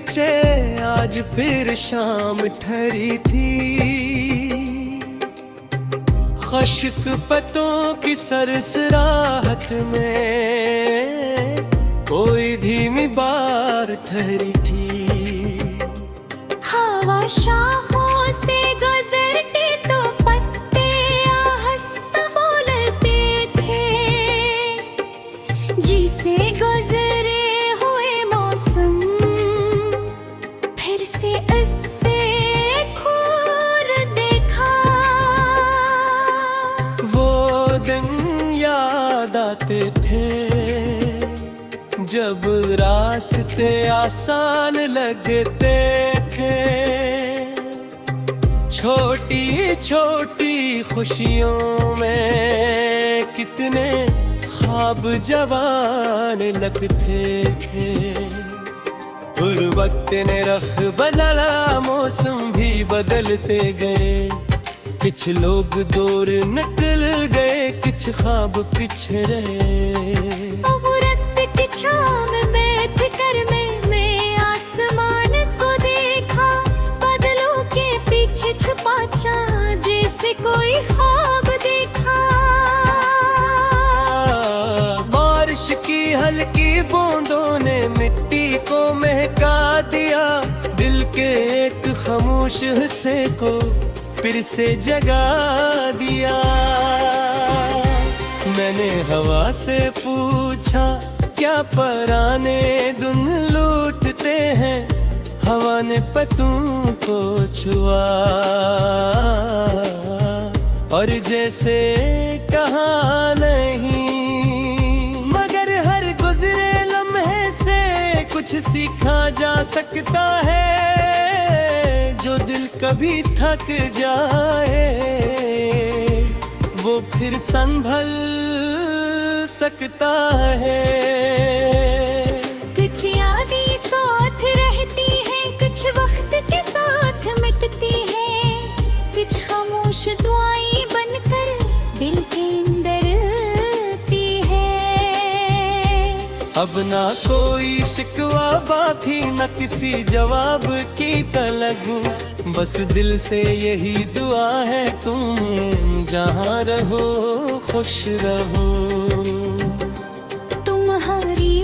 नीचे आज फिर शाम ठहरी थी। खश्क पत्तों की सरसराहट में कोई धीमी बार ठहरी थी। हवा शाखों से गुजरती तो पत्ते आहस्त बोलते थे। जिसे गुजरे हुए मौसम फिर से इससे खूर देखा। वो दिन याद आते थे जब रास्ते आसान लगते थे। छोटी छोटी खुशियों में कितने ख्वाब जवान लगते थे। और वक्त ने रख बदला, मौसम भी बदलते गए। कुछ लोग दूर निकल गए, कुछ ख्वाब पीछे रहे। छाँव में बैठ कर मैंने आसमान को देखा। बादलों के पीछे छुपा चाँद जैसे कोई ख्वाब देखा। बारिश की हल्की बूंदों ने मिट्टी को महका दिया। दिल के एक खामोश हिस्से को फिर से जगा दिया। मैंने हवा से पूछा, क्या पराने धुन लूटते हैं? हवा ने पत्तों को छुआ और जैसे कहा नहीं, मगर हर गुजरे लम्हे से कुछ सीखा जा सकता है। जो दिल कभी थक जाए वो फिर संभल सकता है। कुछ यादें साथ रहती हैं, कुछ वक्त के साथ मिटती हैं। कुछ खामोश दुआएं बनकर दिल के अंदर रहती है। अब ना कोई शिकवा बाकी, न किसी जवाब की तलब। बस दिल से यही दुआ है, तुम जहाँ रहो खुश रहो।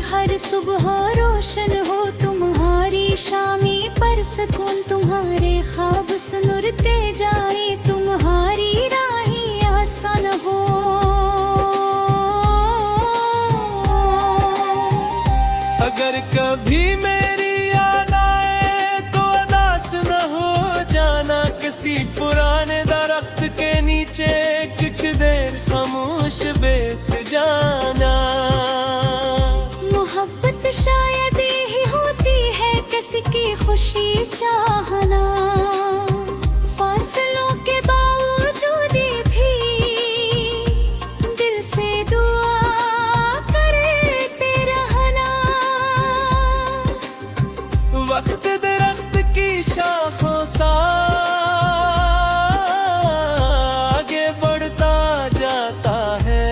हर सुबह रोशन हो तुम्हारी शामी पर सुकून। तुम्हारे ख्वाब सुनते जाए, तुम्हारी राहें आसान हो। अगर कभी मेरी याद आए तो उदास न हो जाना। किसी पुराने दरख्त के नीचे कुछ देर खामोश बैठ जाना। मोहब्बत शायद ही होती है किसी की खुशी चाहना। फासलों के बावजूद भी दिल से दुआ करते रहना। वक्त दरख्त की शाखों सा आगे बढ़ता जाता है।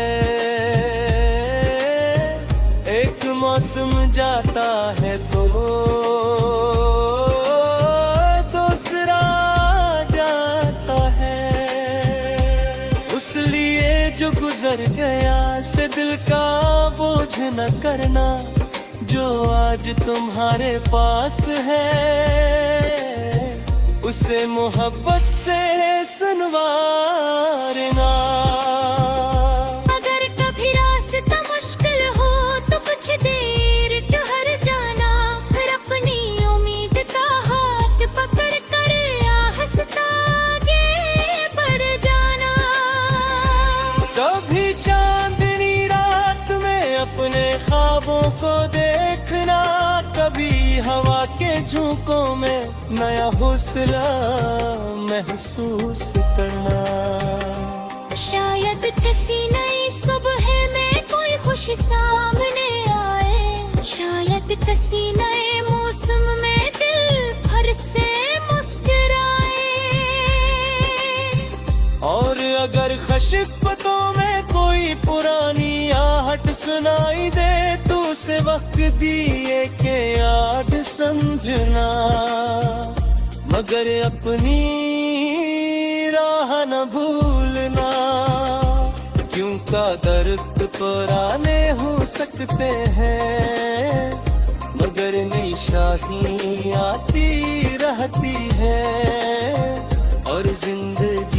एक मौसम जाता है तो दूसरा जाता है। उस लिए जो गुजर गया से दिल का बोझ न करना। जो आज तुम्हारे पास है उसे मोहब्बत से सुनवारना। अगर कभी रास्ता मुश्किल हो तो कुछ देर ठहर जाना। फिर अपनी उम्मीद का हाथ पकड़ कर आहिस्ता आगे बढ़ जाना। कभी चांदनी रात में अपने ख्वाबों को देखना। कभी हवा के झोंकों में नया हौसला महसूस करना। शायद किसी नई सुबह में कोई खुशी सामने आए। शायद किसी नए मौसम में दिल भर से मुस्कुराए। और अगर खशिकतों में कोई पुरानी आहट सुनाई दे तो उसे वक्त दिए के याद समझना, मगर अपनी राह न भूलना। क्यों का दर्द पुराने हो सकते हैं, मगर नई शाही आती रहती है। और जिंदगी